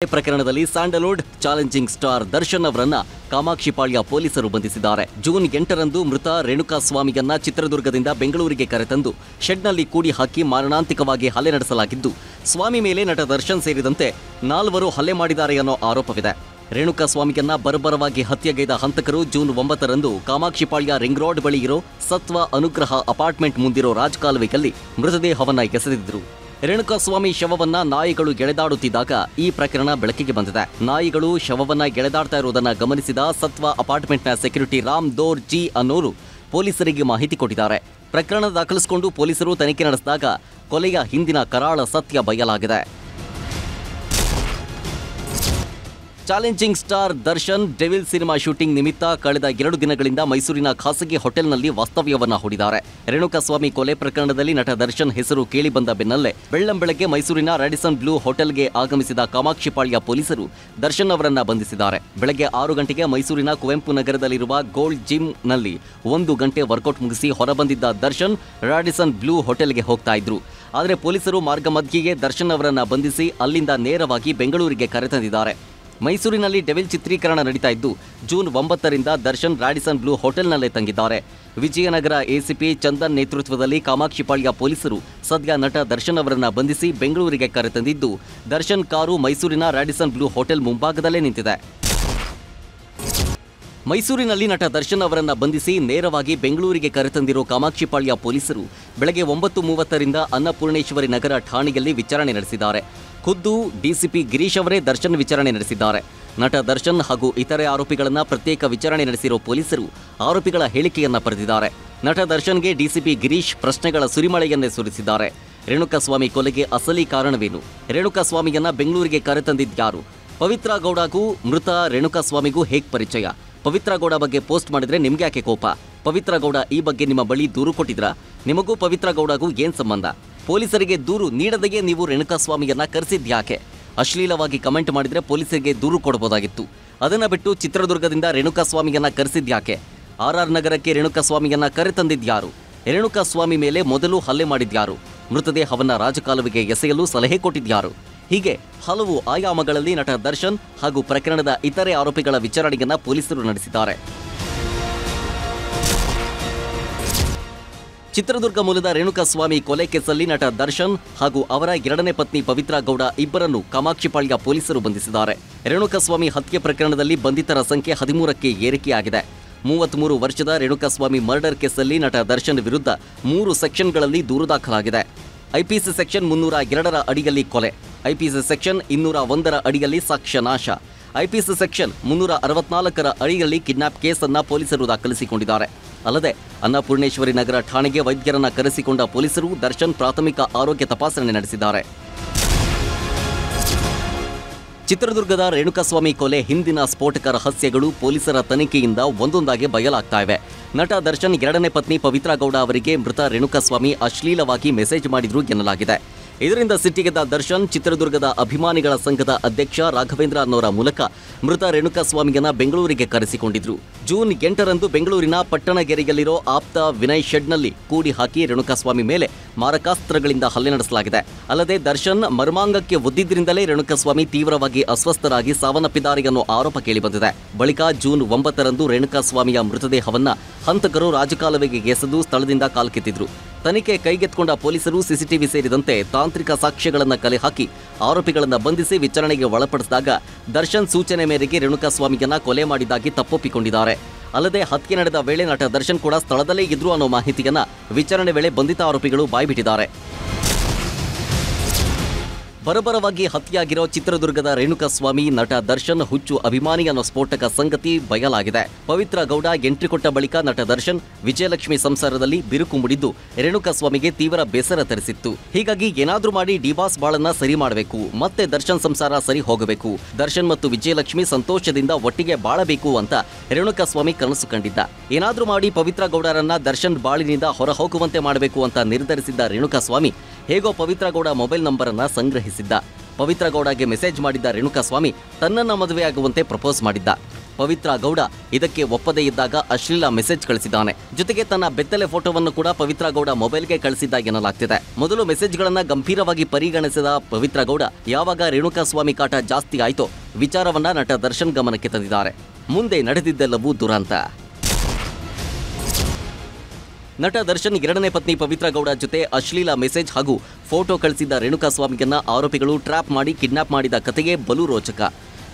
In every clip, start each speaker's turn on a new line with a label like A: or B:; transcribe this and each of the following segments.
A: ಪ್ರಕರಣದಲ್ಲಿ Sandalwood challenging star Darshan ಅವರನ್ನ ಕಾಮಾಕ್ಷಿಪಾಳ್ಯ ಪೊಲೀಸರು ಬಂಧಿಸಿದ್ದಾರೆ. ಜೂನ್ 8ರಂದು ಮೃತ ರೇಣುಕಾಸ್ವಾಮಿಯನ್ನ ಚಿತ್ರದುರ್ಗದಿಂದ ಬೆಂಗಳೂರಿಗೆ ಕರೆತಂದು ಶೆಡ್ನಲ್ಲಿ ಕೂಡಿ ಹಾಕಿ ಮಾರಣಾಂತಿಕವಾಗಿ ಹಲ್ಲೆ ನಡೆಸಲಾಗಿದ್ದು, ಸ್ವಾಮಿ ಮೇಲೆ ನಟ ದರ್ಶನ್ ಸೇರಿದಂತೆ 4 ಹಲ್ಲೆ ಮಾಡಿದ್ದಾರೆ ಅನ್ನೋ ಆರೋಪವಿದೆ. ರೇಣುಕಾಸ್ವಾಮಿಯನ್ನ ಬರ್ಬರವಾಗಿ ಹತ್ಯೆಗೈದ ಹಂತಕರು ಜೂನ್ 9ರಂದು ಕಾಮಾಕ್ಷಿಪಾಳ್ಯ ರಿಂಗ್ ರೋಡ್ ಬಳಿ ಇರೋ ಸತ್ವ ಅನುಗ್ರಹ ಅಪಾರ್ಟ್ಮೆಂಟ್ ಮುಂದಿರೋ ರಾಜಕಾಲುವೆಯಲ್ಲಿ ಮೃತದೇಹವನ್ನ ಎಸೆದಿದ್ರು. ರೇಣುಕಾಸ್ವಾಮಿ ಶವವನ್ನ ನಾಯಿಗಳು ಎಳೆದಾಡುತ್ತಿದ್ದಾಗ ಈ ಪ್ರಕರಣ ಬೆಳಕಿಗೆ ಬಂದಿದೆ. ನಾಯಿಗಳು ಶವವನ್ನ ಎಳೆದಾಡ್ತಾ ಇರುವುದನ್ನ ಗಮನಿಸಿದ ಸತ್ವ ಅಪಾರ್ಟ್ಮೆಂಟ್ನ ಸೆಕ್ಯೂರಿಟಿ ರಾಮ್ ದೋರ್ ಜಿ ಅನ್ನೋರು ಪೊಲೀಸರಿಗೆ ಮಾಹಿತಿ ಕೊಟ್ಟಿದ್ದಾರೆ. ಪ್ರಕರಣ ದಾಖಲಿಸಿಕೊಂಡು ಪೊಲೀಸರು ತನಿಖೆ ನಡೆಸಿದಾಗ ಕೊಲೆಯ ಹಿಂದಿನ ಕರಾಳ ಸತ್ಯ ಬಯಲಾಗಿದೆ. Challenging star Darshan devil cinema shooting ನಿಮಿತ್ತ ಕಳೆದ 2 ದಿನಗಳಿಂದ ಮೈಸೂರಿನ ಖಾಸಗಿ ಹೋಟೆಲ್ನಲ್ಲಿ ವಾಸ್ತವ್ಯವನ್ನ ಹೂಡಿದ್ದಾರೆ. ರೇಣುಕಾಸ್ವಾಮಿ ಕೊಲೆ ಪ್ರಕರಣದಲ್ಲಿ ನಟ ದರ್ಶನ್ ಹೆಸರು ಕೇಳಿಬಂದ ಬೆನ್ನಲ್ಲೇ ಬೆಳ್ಳಂಬೆಳಗ್ಗೆ ಮೈಸೂರಿನ ರಾಡಿಸನ್ ಬ್ಲೂ ಹೋಟೆಲ್ಗೆ ಆಗಮಿಸಿದ ಕಾಮಾಕ್ಷಿಪಾಳ್ಯ ಪೊಲೀಸರು ದರ್ಶನ್ ಅವರನ್ನ ಬಂಧಿಸಿದ್ದಾರೆ. ಬೆಳಗ್ಗೆ 6 ಗಂಟೆಗೆ ಮೈಸೂರಿನ ಕುವೆಂಪು ನಗರದಲ್ಲಿರುವ ಗೋಲ್ಡ್ ಜಿಮ್ನಲ್ಲಿ 1 ಗಂಟೆ ವರ್ಕೌಟ್ ಮುಗಿಸಿ ಹೊರಬಂದಿದ್ದ ದರ್ಶನ್ ರಾಡಿಸನ್ ಬ್ಲೂ ಹೋಟೆಲ್ಗೆ ಹೋಗ್ತಾ ಇದ್ರು. ಆದರೆ ಪೊಲೀಸರು ಮಾರ್ಗ ಮಧ್ಯೆಯೇ ದರ್ಶನ್ ಅವರನ್ನ ಬಂಧಿಸಿ ಅಲ್ಲಿಂದ ನೇರವಾಗಿ ಬೆಂಗಳೂರಿಗೆ ಕರೆತಂದಿದ್ದಾರೆ. ಮೈಸೂರಿನಲ್ಲಿ ಡೆವಿಲ್ ಚಿತ್ರೀಕರಣ ನಡೀತಾ ಇದ್ದು, ಜೂನ್ 9ರಿಂದ ದರ್ಶನ್ ರಾಡಿಸನ್ ಬ್ಲೂ ಹೋಟೆಲ್ನಲ್ಲೇ ತಂಗಿದ್ದಾರೆ. ವಿಜಯನಗರ ಎಸಿಪಿ ಚಂದನ್ ನೇತೃತ್ವದಲ್ಲಿ ಕಾಮಾಕ್ಷಿಪಾಳ್ಯ ಪೊಲೀಸರು ಸದ್ಯ ನಟ ದರ್ಶನ್ ಅವರನ್ನ ಬಂಧಿಸಿ ಬೆಂಗಳೂರಿಗೆ ಕರೆತಂದಿದ್ದು, ದರ್ಶನ್ ಕಾರು ಮೈಸೂರಿನ ರಾಡಿಸನ್ ಬ್ಲೂ ಹೋಟೆಲ್ ಮುಂಭಾಗದಲ್ಲೇ ನಿಂತಿದೆ. ಮೈಸೂರಿನಲ್ಲಿ ನಟ ದರ್ಶನ್ ಅವರನ್ನ ಬಂಧಿಸಿ ನೇರವಾಗಿ ಬೆಂಗಳೂರಿಗೆ ಕರೆತಂದಿರೋ ಕಾಮಾಕ್ಷಿಪಾಳ್ಯ ಪೊಲೀಸರು ಬೆಳಗ್ಗೆ 9:30ರಿಂದ ಅನ್ನಪೂರ್ಣೇಶ್ವರಿ ನಗರ ಠಾಣೆಯಲ್ಲಿ ವಿಚಾರಣೆ ನಡೆಸಿದ್ದಾರೆ. ಖುದ್ದು ಡಿಸಿಪಿ ಗಿರೀಶ್ ಅವರೇ ದರ್ಶನ್ ವಿಚಾರಣೆ ನಡೆಸಿದ್ದಾರೆ. ನಟ ದರ್ಶನ್ ಹಾಗೂ ಇತರೆ ಆರೋಪಿಗಳನ್ನ ಪ್ರತ್ಯೇಕ ವಿಚಾರಣೆ ನಡೆಸಿರೋ ಪೊಲೀಸರು ಆರೋಪಿಗಳ ಹೇಳಿಕೆಯನ್ನ ಪಡೆದಿದ್ದಾರೆ. ನಟ ದರ್ಶನ್ಗೆ ಡಿಸಿಪಿ ಗಿರೀಶ್ ಪ್ರಶ್ನೆಗಳ ಸುರಿಮಳೆಯನ್ನೇ ಸುರಿಸಿದ್ದಾರೆ. ರೇಣುಕಾಸ್ವಾಮಿ ಕೊಲೆಗೆ ಅಸಲಿ ಕಾರಣವೇನು? ರೇಣುಕಾಸ್ವಾಮಿಯನ್ನ ಬೆಂಗಳೂರಿಗೆ ಕರೆತಂದಿದ್ಯಾರು? ಪವಿತ್ರ ಗೌಡಗೂ ಮೃತ ರೇಣುಕಾಸ್ವಾಮಿಗೂ ಹೇಗೆ ಪರಿಚಯ? ಪವಿತ್ರ ಗೌಡ ಬಗ್ಗೆ ಪೋಸ್ಟ್ ಮಾಡಿದ್ರೆ ನಿಮ್ಗೆ ಯಾಕೆ ಕೋಪ? ಪವಿತ್ರ ಗೌಡ ಈ ಬಗ್ಗೆ ನಿಮ್ಮ ಬಳಿ ದೂರು ಕೊಟ್ಟಿದ್ರಾ? ನಿಮಗೂ ಪವಿತ್ರ ಗೌಡಗೂ ಏನ್ ಸಂಬಂಧ? ಪೊಲೀಸರಿಗೆ ದೂರು ನೀಡದೆಯೇ ನೀವು ರೇಣುಕಾಸ್ವಾಮಿಯನ್ನ ಕರೆಸಿದ್ಯಾಕೆ? ಅಶ್ಲೀಲವಾಗಿ ಕಮೆಂಟ್ ಮಾಡಿದ್ರೆ ಪೊಲೀಸರಿಗೆ ದೂರು ಕೊಡಬಹುದಾಗಿತ್ತು. ಅದನ್ನ ಬಿಟ್ಟು ಚಿತ್ರದುರ್ಗದಿಂದ ರೇಣುಕಾಸ್ವಾಮಿಯನ್ನ ಕರೆಸಿದ್ಯಾಕೆ? RR ನಗರಕ್ಕೆ ರೇಣುಕಾಸ್ವಾಮಿಯನ್ನ ಕರೆತಂದಿದ್ಯಾರು? ರೇಣುಕಾಸ್ವಾಮಿ ಮೇಲೆ ಮೊದಲು ಹಲ್ಲೆ ಮಾಡಿದ್ಯಾರು? ಮೃತದೇಹವನ್ನ ರಾಜಕಾಲುವೆಗೆ ಎಸೆಯಲು ಸಲಹೆ ಕೊಟ್ಟಿದ್ಯಾರು? ಹೀಗೆ ಹಲವು ಆಯಾಮಗಳಲ್ಲಿ ನಟ ದರ್ಶನ್ ಹಾಗೂ ಪ್ರಕರಣದ ಇತರೆ ಆರೋಪಿಗಳ ವಿಚಾರಣೆಯನ್ನ ಪೊಲೀಸರು ನಡೆಸಿದ್ದಾರೆ. ಚಿತ್ರದುರ್ಗ ಮೂಲದ ರೇಣುಕಾಸ್ವಾಮಿ ಕೊಲೆ ಕೇಸಲ್ಲಿ ನಟ ದರ್ಶನ್ ಹಾಗೂ ಅವರ 2ನೇ ಪತ್ನಿ ಪವಿತ್ರ ಗೌಡ ಇಬ್ಬರನ್ನು ಕಾಮಾಕ್ಷಿಪಾಳ್ಯ ಪೊಲೀಸರು ಬಂಧಿಸಿದ್ದಾರೆ. ರೇಣುಕಾಸ್ವಾಮಿ ಹತ್ಯೆ ಪ್ರಕರಣದಲ್ಲಿ ಬಂಧಿತರ ಸಂಖ್ಯೆ 13ಕ್ಕೆ ಏರಿಕೆಯಾಗಿದೆ. 33 ವರ್ಷದ ರೇಣುಕಾಸ್ವಾಮಿ ಮರ್ಡರ್ ಕೇಸಲ್ಲಿ ನಟ ದರ್ಶನ್ ವಿರುದ್ಧ 3 ಸೆಕ್ಷನ್ಗಳಲ್ಲಿ ದೂರು ದಾಖಲಾಗಿದೆ. ಐಪಿಸಿ ಸೆಕ್ಷನ್ 302ರ ಅಡಿಯಲ್ಲಿ ಕೊಲೆ, ಐಪಿಸಿ ಸೆಕ್ಷನ್ 201ರ ಅಡಿಯಲ್ಲಿ ಸಾಕ್ಷ್ಯ ನಾಶ, ಐಪಿಸಿ ಸೆಕ್ಷನ್ 364ರ ಅಡಿಯಲ್ಲಿ ಕಿಡ್ನಾಪ್ ಕೇಸನ್ನ ಪೊಲೀಸರು ದಾಖಲಿಸಿಕೊಂಡಿದ್ದಾರೆ. ಅಲ್ಲದೆ ಅನ್ನಪೂರ್ಣೇಶ್ವರಿ ನಗರ ಠಾಣೆಗೆ ವೈದ್ಯರನ್ನ ಕರೆಸಿಕೊಂಡ ಪೊಲೀಸರು ದರ್ಶನ್ ಪ್ರಾಥಮಿಕ ಆರೋಗ್ಯ ತಪಾಸಣೆ ನಡೆಸಿದ್ದಾರೆ. ಚಿತ್ರದುರ್ಗದ ರೇಣುಕಾಸ್ವಾಮಿ ಕೊಲೆ ಹಿಂದಿನ ಸ್ಫೋಟಕ ರಹಸ್ಯಗಳು ಪೊಲೀಸರ ತನಿಖೆಯಿಂದ ಒಂದೊಂದಾಗಿ ಬಯಲಾಗ್ತಾ ಇವೆ. ನಟ ದರ್ಶನ್ 2ನೇ ಪತ್ನಿ ಪವಿತ್ರ ಗೌಡ ಅವರಿಗೆ ಮೃತ ರೇಣುಕಾಸ್ವಾಮಿ ಅಶ್ಲೀಲವಾಗಿ ಮೆಸೇಜ್ ಮಾಡಿದ್ರು ಎನ್ನಲಾಗಿದೆ. ಇದರಿಂದ ಸಿಟ್ಟಿಗೆದ್ದ ದರ್ಶನ್ ಚಿತ್ರದುರ್ಗದ ಅಭಿಮಾನಿಗಳ ಸಂಘದ ಅಧ್ಯಕ್ಷ ರಾಘವೇಂದ್ರ ಅನ್ನೋರ ಮೂಲಕ ಮೃತ ರೇಣುಕಾಸ್ವಾಮಿಯನ್ನ ಬೆಂಗಳೂರಿಗೆ ಕರೆಸಿಕೊಂಡಿದ್ರು. ಜೂನ್ 8ರಂದು ಬೆಂಗಳೂರಿನ ಪಟ್ಟಣಗೆರೆಯಲ್ಲಿರೋ ಆಪ್ತ ವಿನಯ್ ಶೆಡ್ನಲ್ಲಿ ಕೂಡಿ ಹಾಕಿ ರೇಣುಕಾಸ್ವಾಮಿ ಮೇಲೆ ಮಾರಕಾಸ್ತ್ರಗಳಿಂದ ಹಲ್ಲೆ ನಡೆಸಲಾಗಿದೆ. ಅಲ್ಲದೆ ದರ್ಶನ್ ಮರ್ಮಾಂಗಕ್ಕೆ ಒದ್ದಿದ್ರಿಂದಲೇ ರೇಣುಕಾಸ್ವಾಮಿ ತೀವ್ರವಾಗಿ ಅಸ್ವಸ್ಥರಾಗಿ ಸಾವನ್ನಪ್ಪಿದ್ದಾರೆ ಅನ್ನೋ ಆರೋಪ ಕೇಳಿಬಂದಿದೆ. ಬಳಿಕ ಜೂನ್ 9ರಂದು ರೇಣುಕಾಸ್ವಾಮಿಯ ಮೃತದೇಹವನ್ನ ಹಂತಕರು ರಾಜಕಾಲುವೆಗೆ ಎಸೆದು ಸ್ಥಳದಿಂದ ಕಾಲ್ಕಿತ್ತಿದ್ರು. ತನಿಖೆ ಕೈಗೆತ್ತಿಕೊಂಡ ಪೊಲೀಸರು ಸಿಸಿಟಿವಿ ಸೇರಿದಂತೆ ತಾಂತ್ರಿಕ ಸಾಕ್ಷ್ಯಗಳನ್ನು ಕಲೆ ಹಾಕಿ ಆರೋಪಿಗಳನ್ನು ಬಂಧಿಸಿ ವಿಚಾರಣೆಗೆ ಒಳಪಡಿಸಿದಾಗ ದರ್ಶನ್ ಸೂಚನೆ ಮೇರೆಗೆ ರೇಣುಕಾಸ್ವಾಮಿಯನ್ನ ಕೊಲೆ ಮಾಡಿದ್ದಾಗಿ ತಪ್ಪೊಪ್ಪಿಕೊಂಡಿದ್ದಾರೆ. ಅಲ್ಲದೆ ಹತ್ಯೆ ನಡೆದ ವೇಳೆ ನಟ ದರ್ಶನ್ ಕೂಡ ಸ್ಥಳದಲ್ಲೇ ಇದ್ರು ಅನ್ನೋ ಮಾಹಿತಿಯನ್ನ ವಿಚಾರಣೆ ವೇಳೆ ಬಂಧಿತ ಆರೋಪಿಗಳು ಬಾಯ್ಬಿಟ್ಟಿದ್ದಾರೆ. ಬರಬರವಾಗಿ ಹತ್ಯೆಯಾಗಿರೋ ಚಿತ್ರದುರ್ಗದ ರೇಣುಕಾಸ್ವಾಮಿ ನಟ ದರ್ಶನ್ ಹುಚ್ಚು ಅಭಿಮಾನಿ ಅನ್ನೋ ಸ್ಫೋಟಕ ಸಂಗತಿ ಬಯಲಾಗಿದೆ. ಪವಿತ್ರ ಗೌಡ ಎಂಟ್ರಿ ಕೊಟ್ಟ ಬಳಿಕ ನಟ ದರ್ಶನ್ ವಿಜಯಲಕ್ಷ್ಮಿ ಸಂಸಾರದಲ್ಲಿ ಬಿರುಕು ಮುಡಿದ್ದು ರೇಣುಕಾಸ್ವಾಮಿಗೆ ತೀವ್ರ ಬೇಸರ ತರಿಸಿತ್ತು. ಹೀಗಾಗಿ ಏನಾದ್ರೂ ಮಾಡಿ ಡಿಬಾಸ್ ಬಾಳನ್ನ ಸರಿ ಮಾಡಬೇಕು, ಮತ್ತೆ ದರ್ಶನ್ ಸಂಸಾರ ಸರಿ ಹೋಗಬೇಕು, ದರ್ಶನ್ ಮತ್ತು ವಿಜಯಲಕ್ಷ್ಮಿ ಸಂತೋಷದಿಂದ ಒಟ್ಟಿಗೆ ಬಾಳಬೇಕು ಅಂತ ರೇಣುಕಾಸ್ವಾಮಿ ಕನಸು ಕಂಡಿದ್ದ. ಏನಾದ್ರೂ ಮಾಡಿ ಪವಿತ್ರ ಗೌಡರನ್ನ ದರ್ಶನ್ ಬಾಳಿನಿಂದ ಹೊರ ಹೋಗುವಂತೆ ಮಾಡಬೇಕು ಅಂತ ನಿರ್ಧರಿಸಿದ್ದ ರೇಣುಕಾಸ್ವಾಮಿ ಹೇಗೋ ಪವಿತ್ರ ಗೌಡ ಮೊಬೈಲ್ ನಂಬರ್ ಅನ್ನ ಸಂಗ್ರಹಿಸಿದ್ದ. ಪವಿತ್ರ ಗೌಡಗೆ ಮೆಸೇಜ್ ಮಾಡಿದ್ದ ರೇಣುಕಾಸ್ವಾಮಿ ತನ್ನನ್ನ ಮದುವೆಯಾಗುವಂತೆ ಪ್ರಪೋಸ್ ಮಾಡಿದ್ದ. ಪವಿತ್ರ ಗೌಡ ಇದಕ್ಕೆ ಒಪ್ಪದೇ ಇದ್ದಾಗ ಅಶ್ಲೀಲ ಮೆಸೇಜ್ ಕಳಿಸಿದ್ದಾನೆ. ಜೊತೆಗೆ ತನ್ನ ಬೆತ್ತಲೆ ಫೋಟೋವನ್ನು ಕೂಡ ಪವಿತ್ರ ಗೌಡ ಮೊಬೈಲ್ಗೆ ಕಳಿಸಿದ್ದ ಎನ್ನಲಾಗ್ತಿದೆ. ಮೊದಲು ಮೆಸೇಜ್ಗಳನ್ನ ಗಂಭೀರವಾಗಿ ಪರಿಗಣಿಸಿದ ಪವಿತ್ರ ಗೌಡ ಯಾವಾಗ ರೇಣುಕಾಸ್ವಾಮಿ ಕಾಟ ಜಾಸ್ತಿ ಆಯ್ತೋ ವಿಚಾರವನ್ನ ನಟ ದರ್ಶನ್ ಗಮನಕ್ಕೆ ತಂದಿದ್ದಾರೆ. ಮುಂದೆ ನಡೆದಿದ್ದೆಲ್ಲವೂ ದುರಂತ. ನಟ ದರ್ಶನ್ ಎರಡನೇ ಪತ್ನಿ ಪವಿತ್ರ ಗೌಡ ಜೊತೆ ಅಶ್ಲೀಲ ಮೆಸೇಜ್ ಹಾಗೂ ಫೋಟೋ ಕಳಿಸಿದ್ದ ರೇಣುಕಾಸ್ವಾಮಿಯನ್ನ ಆರೋಪಿಗಳು ಟ್ರ್ಯಾಪ್ ಮಾಡಿ ಕಿಡ್ನಾಪ್ ಮಾಡಿದ ಕಥೆಯೇ ಬಲು ರೋಚಕ.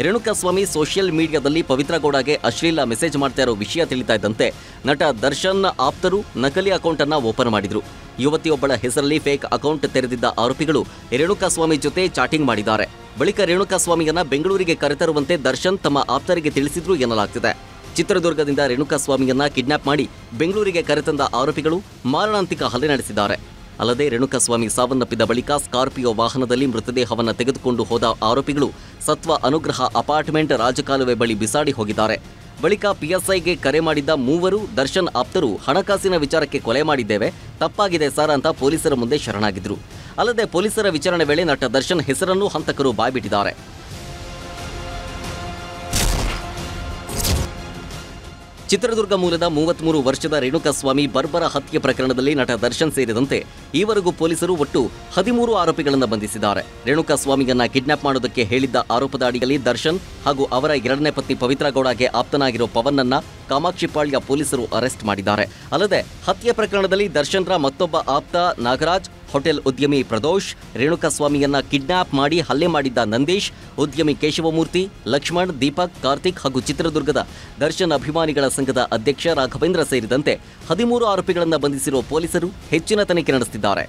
A: ರೇಣುಕಾಸ್ವಾಮಿ ಸೋಷಿಯಲ್ ಮೀಡಿಯಾದಲ್ಲಿ ಪವಿತ್ರ ಗೌಡಗೆ ಅಶ್ಲೀಲ ಮೆಸೇಜ್ ಮಾಡ್ತಾ ಇರೋ ವಿಷಯ ತಿಳಿತಾ ಇದ್ದಂತೆ ನಟ ದರ್ಶನ್ ಆಪ್ತರು ನಕಲಿ ಅಕೌಂಟ್ ಅನ್ನ ಓಪನ್ ಮಾಡಿದ್ರು. ಯುವತಿಯೊಬ್ಬಳ ಹೆಸರಲ್ಲಿ ಫೇಕ್ ಅಕೌಂಟ್ ತೆರೆದಿದ್ದ ಆರೋಪಿಗಳು ರೇಣುಕಾಸ್ವಾಮಿ ಜೊತೆ ಚಾಟಿಂಗ್ ಮಾಡಿದ್ದಾರೆ. ಬಳಿಕ ರೇಣುಕಾಸ್ವಾಮಿಯನ್ನ ಬೆಂಗಳೂರಿಗೆ ಕರೆತರುವಂತೆ ದರ್ಶನ್ ತಮ್ಮ ಆಪ್ತರಿಗೆ ತಿಳಿಸಿದ್ರು ಎನ್ನಲಾಗ್ತಿದೆ. ಚಿತ್ರದುರ್ಗದಿಂದ ರೇಣುಕಾಸ್ವಾಮಿಯನ್ನ ಕಿಡ್ನಾಪ್ ಮಾಡಿ ಬೆಂಗಳೂರಿಗೆ ಕರೆತಂದ ಆರೋಪಿಗಳು ಮಾರಣಾಂತಿಕ ಹಲ್ಲೆ ನಡೆಸಿದ್ದಾರೆ. ಅಲ್ಲದೆ ರೇಣುಕಾಸ್ವಾಮಿ ಸಾವನ್ನಪ್ಪಿದ ಬಳಿಕ ಸ್ಕಾರ್ಪಿಯೋ ವಾಹನದಲ್ಲಿ ಮೃತದೇಹವನ್ನು ತೆಗೆದುಕೊಂಡು ಹೋದ ಆರೋಪಿಗಳು ಸತ್ವ ಅನುಗ್ರಹ ಅಪಾರ್ಟ್ಮೆಂಟ್ ರಾಜಕಾಲುವೆ ಬಳಿ ಬಿಸಾಡಿ ಹೋಗಿದ್ದಾರೆ. ಬಳಿಕ ಪಿಎಸ್ಐಗೆ ಕರೆ ಮಾಡಿದ್ದ ಮೂವರು ದರ್ಶನ್ ಆಪ್ತರು ಹಣಕಾಸಿನ ವಿಚಾರಕ್ಕೆ ಕೊಲೆ ಮಾಡಿದ್ದೇವೆ, ತಪ್ಪಾಗಿದೆ ಸರ್ ಅಂತ ಪೊಲೀಸರ ಮುಂದೆ ಶರಣಾಗಿದ್ರು. ಅಲ್ಲದೆ ಪೊಲೀಸರ ವಿಚಾರಣೆ ವೇಳೆ ನಟ ದರ್ಶನ್ ಹೆಸರನ್ನು ಹಂತಕರು ಬಾಯ್ಬಿಟ್ಟಿದ್ದಾರೆ. ಚಿತ್ರದುರ್ಗ ಮೂಲದ 33 ವರ್ಷದ ರೇಣುಕಾಸ್ವಾಮಿ ಬರ್ಬರ ಹತ್ಯೆ ಪ್ರಕರಣದಲ್ಲಿ ನಟ ದರ್ಶನ್ ಸೇರಿದಂತೆ ಈವರೆಗೂ ಪೊಲೀಸರು ಒಟ್ಟು 13 ಆರೋಪಿಗಳನ್ನು ಬಂಧಿಸಿದ್ದಾರೆ. ರೇಣುಕಾಸ್ವಾಮಿಯನ್ನ ಕಿಡ್ನಾಪ್ ಮಾಡೋದಕ್ಕೆ ಹೇಳಿದ್ದ ಆರೋಪದ ಅಡಿಯಲ್ಲಿ ದರ್ಶನ್ ಹಾಗೂ ಅವರ ಎರಡನೇ ಪತ್ನಿ ಪವಿತ್ರ ಗೌಡಗೆ ಆಪ್ತನಾಗಿರೋ ಪವನ್ನನ್ನ ಕಾಮಾಕ್ಷಿಪಾಳ್ಯ ಪೊಲೀಸರು ಅರೆಸ್ಟ್ ಮಾಡಿದ್ದಾರೆ. ಅಲ್ಲದೆ ಹತ್ಯೆ ಪ್ರಕರಣದಲ್ಲಿ ದರ್ಶನ್ರ ಮತ್ತೊಬ್ಬ ಆಪ್ತ ನಾಗರಾಜ್, ಹೋಟೆಲ್ ಉದ್ಯಮಿ ಪ್ರದೋಷ್, ರೇಣುಕಾಸ್ವಾಮಿಯನ್ನ ಕಿಡ್ನಾಪ್ ಮಾಡಿ ಹಲ್ಲೆ ಮಾಡಿದ್ದ ನಂದೀಶ್, ಉದ್ಯಮಿ ಕೇಶವಮೂರ್ತಿ, ಲಕ್ಷ್ಮಣ್, ದೀಪಕ್, ಕಾರ್ತಿಕ್ ಹಾಗೂ ಚಿತ್ರದುರ್ಗದ ದರ್ಶನ್ ಅಭಿಮಾನಿಗಳ ಸಂಘದ ಅಧ್ಯಕ್ಷ ರಾಘವೇಂದ್ರ ಸೇರಿದಂತೆ 13 ಆರೋಪಿಗಳನ್ನು ಬಂಧಿಸಿರುವ ಪೊಲೀಸರು ಹೆಚ್ಚಿನ ತನಿಖೆ ನಡೆಸುತ್ತಿದ್ದಾರೆ.